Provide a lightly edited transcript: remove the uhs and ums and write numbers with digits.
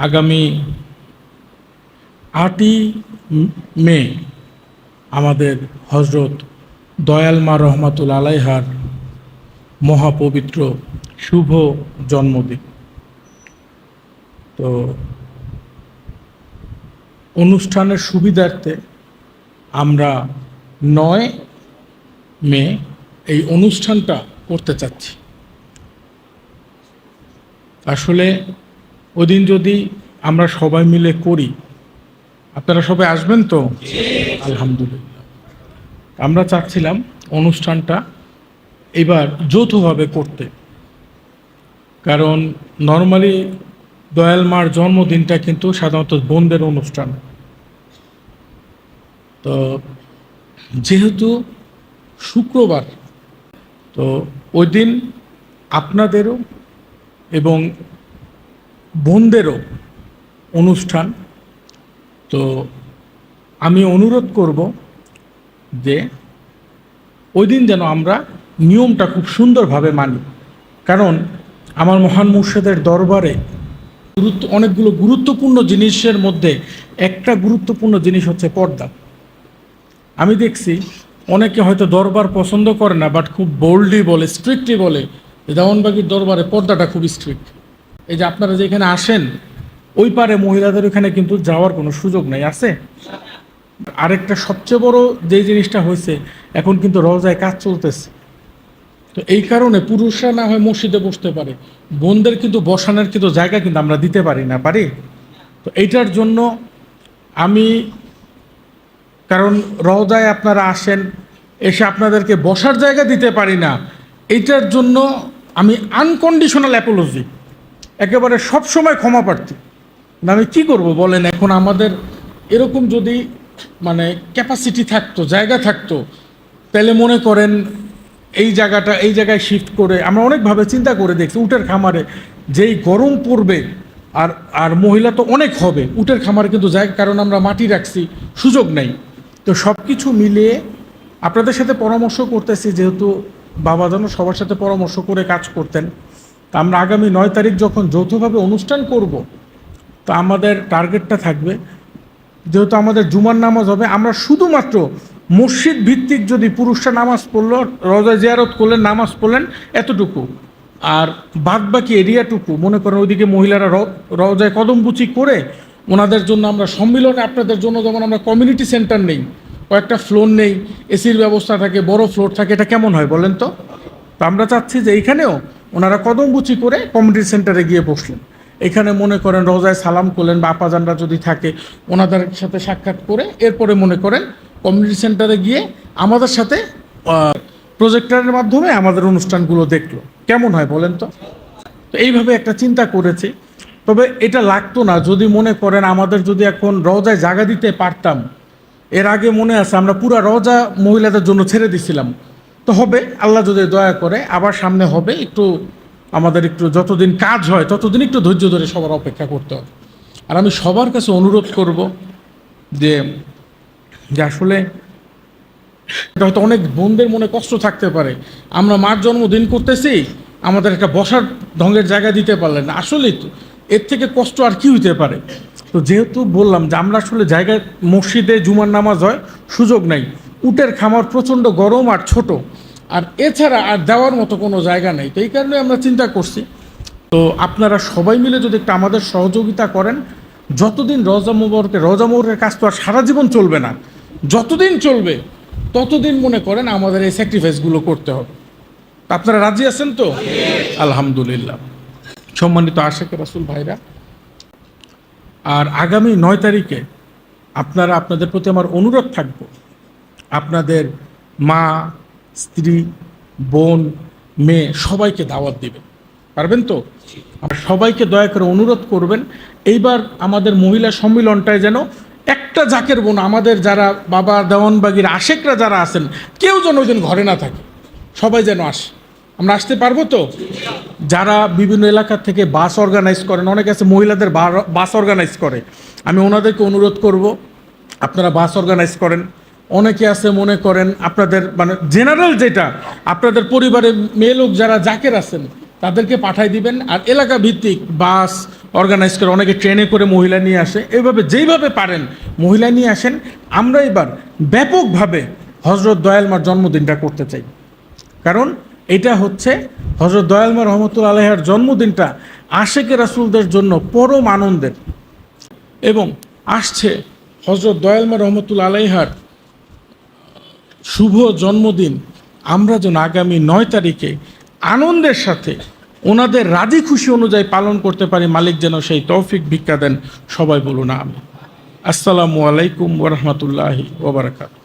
আগামী 8ই মে আমাদের হজরত দয়াল মা রহমাতুল আলাইহার মহাপবিত্র শুভ জন্মদিন। তো অনুষ্ঠানের সুবিধার্থে আমরা 9 মে এই অনুষ্ঠানটা করতে চাচ্ছি। আসলে ওই দিন যদি আমরা সবাই মিলে করি, আপনারা সবাই আসবেন তো? আলহামদুলিল্লাহ। আমরা চাচ্ছিলাম অনুষ্ঠানটা এবার যৌথভাবে করতে, কারণ নর্মালি দয়াল মার জন্মদিনটা কিন্তু সাধারণত বোনদের অনুষ্ঠান। তো যেহেতু শুক্রবার, তো ওই দিন আপনাদেরও এবং বোনদেরও অনুষ্ঠান। তো আমি অনুরোধ করব যে ওই দিন যেন আমরা নিয়মটা খুব সুন্দরভাবে মানি, কারণ আমার মহান মুর্শিদের দরবারে অনেকগুলো গুরুত্বপূর্ণ জিনিসের মধ্যে একটা গুরুত্বপূর্ণ জিনিস হচ্ছে পর্দা। আমি দেখছি অনেকে হয়তো দরবার পছন্দ করে না, বাট খুব বোল্ডলি বলে, স্ট্রিক্টলি বলে দেওয়ানবাগির দরবারে পর্দাটা খুব স্ট্রিক্ট। এই যে আপনারা যেখানে আসেন, ওই পারে মহিলাদের ওখানে কিন্তু যাওয়ার কোনো সুযোগ নাই, আছে। আরেকটা সবচেয়ে বড় যে জিনিসটা হয়েছে, এখন কিন্তু রওজায় কাজ চলতেছে। তো এই কারণে পুরুষরা না হয় মসজিদে বসতে পারে, বোনদের কিন্তু বসানোর কিন্তু জায়গা কিন্তু আমরা দিতে পারি না, পারি। তো এইটার জন্য আমি, কারণ রওজায় আপনারা আসেন, এসে আপনাদেরকে বসার জায়গা দিতে পারি না, এইটার জন্য আমি আনকন্ডিশনাল অ্যাপোলজি, একেবারে সবসময় ক্ষমা প্রার্থী। আমি কি করব বলেন? এখন আমাদের এরকম যদি মানে ক্যাপাসিটি থাকতো, জায়গা থাকতো, তাহলে মনে করেন এই জায়গায় শিফট করে আমরা অনেকভাবে চিন্তা করে দেখছি। উটের খামারে যেই গরম পড়বে, আর মহিলা তো অনেক হবে উটের খামারে, কিন্তু জায়গা, কারণ আমরা মাটি রাখছি, সুযোগ নেই। তো সব কিছু মিলিয়ে আপনাদের সাথে পরামর্শ করতেছি, যেহেতু বাবা যেন সবার সাথে পরামর্শ করে কাজ করতেন। তা আমরা আগামী 9 তারিখ যখন যৌথভাবে অনুষ্ঠান করব, তো আমাদের টার্গেটটা থাকবে, যেহেতু আমাদের জুমার নামাজ হবে, আমরা শুধুমাত্র মসজিদ ভিত্তিক, যদি পুরুষরা নামাজ পড়লো, রওজা জিয়ারত করলেন, নামাজ পড়লেন, এতটুকু, আর বাদ বাকি এরিয়াটুকু মনে করেন ওইদিকে মহিলারা রওজায় কদমবুচি করে ওনাদের জন্য আমরা সম্মিলনে, আপনাদের জন্য যেমন আমরা কমিউনিটি সেন্টার নেই, কয়েকটা ফ্লোর নেই, এসির ব্যবস্থা থাকে, বড় ফ্লোর থাকে, এটা কেমন হয় বলেন তো? তো আমরা চাচ্ছি যে এইখানেও ওনারা কদমবুচি করে কমিউনিটি সেন্টারে গিয়ে বসলেন, এখানে মনে করেন রোজায় সালাম করলেন, বা আপাজানরা যদি থাকে ওনাদের সাথে সাক্ষাৎ করে, এরপরে মনে করেন কমিউনিটি সেন্টারে গিয়ে আমাদের সাথে প্রজেক্টরের মাধ্যমে আমাদের অনুষ্ঠানগুলো দেখলো, কেমন হয় বলেন তো? তো এইভাবে একটা চিন্তা করেছি। তবে এটা লাগতো না যদি মনে করেন আমাদের যদি এখন রওজায় জায়গা দিতে পারতাম। এর আগে মনে আছে আমরা পুরা রওজা মহিলাদের জন্য ছেড়ে দিছিলাম। তো হবে, আল্লাহ যদি দয়া করে আবার সামনে হবে, একটু আমাদের একটু যতদিন কাজ হয় ততদিন একটু ধৈর্য ধরে সবার অপেক্ষা করতে হবে। আর আমি সবার কাছে অনুরোধ করব যে আসলে হয়তো অনেক বোনদের মনে কষ্ট থাকতে পারে, আমরা মার জন্মদিন করতেছি, আমাদের একটা বসার ঢঙ্গের জায়গা দিতে পারলেন না। আসলেই তো এর থেকে কষ্ট আর কি হইতে পারে? তো যেহেতু বললাম যে আমরা আসলে জায়গায়, মসজিদে জুমার নামাজ হয়, সুযোগ নাই, উটের খামার প্রচণ্ড গরম আর ছোট, আর এছাড়া আর দেওয়ার মতো কোনো জায়গা নেই। তো এই কারণে আমরা চিন্তা করছি, তো আপনারা সবাই মিলে যদি একটু আমাদের সহযোগিতা করেন, যতদিন রওজা মুবারকের কাজ তো আর সারা জীবন চলবে না, যতদিন চলবে ততদিন মনে করেন আমাদের এই স্যাক্রিফাইসগুলো করতে হবে। আপনারা রাজি আছেন তো? আলহামদুলিল্লাহ। সম্মানিত আশেখ রাসূল ভাইরা, আর আগামী 9 তারিখে আপনারা, আপনাদের প্রতি আমার অনুরোধ থাকবো, আপনাদের মা, স্ত্রী, বোন, মেয়ে সবাইকে দাওয়াত দিবেন, পারবেন তো? আর সবাইকে দয়া করে অনুরোধ করবেন, এইবার আমাদের মহিলা সম্মিলনটায় যেন একটা জাকের বোন, আমাদের যারা বাবা দেওয়ানবাগির আশেকরা যারা আছেন, কেউ যেন ওই দিন ঘরে না থাকে, সবাই যেন আসে। আমরা আসতে পারবো তো? যারা বিভিন্ন এলাকা থেকে বাস অর্গানাইজ করেন, অনেকে আছে মহিলাদের বাস অর্গানাইজ করে, আমি ওনাদেরকে অনুরোধ করব আপনারা বাস অর্গানাইজ করেন। অনেকে আছে মনে করেন আপনাদের মানে জেনারেল, যেটা আপনাদের পরিবারের মেয়ে লোক যারা জাকের আছেন তাদেরকে পাঠাই দিবেন, আর এলাকা ভিত্তিক বাস অর্গানাইজ করে, অনেকে ট্রেনে করে মহিলা নিয়ে আসে, এইভাবে যেইভাবে পারেন মহিলা নিয়ে আসেন। আমরা এবার ব্যাপকভাবে হজরত দয়ালমার জন্মদিনটা করতে চাই, কারণ এটা হচ্ছে হজরত দয়ালমা রহমতুল্লাহ আলাইহার জন্মদিনটা আশেকে রাসূলদের জন্য পরম আনন্দের। এবং আসছে হজরত দয়ালমা রহমতুল্লাহ আলাইহার শুভ জন্মদিন, আমরা যেন আগামী 9 তারিখে আনন্দের সাথে ওনাদের রাজি খুশি অনুযায়ী পালন করতে পারি। মালিক যেন সেই তৌফিক ভিক্ষা দেন। সবাই বলুন আমিন। আসসালামু আলাইকুম ওয়া রাহমাতুল্লাহি ওয়া বারাকাতুহু।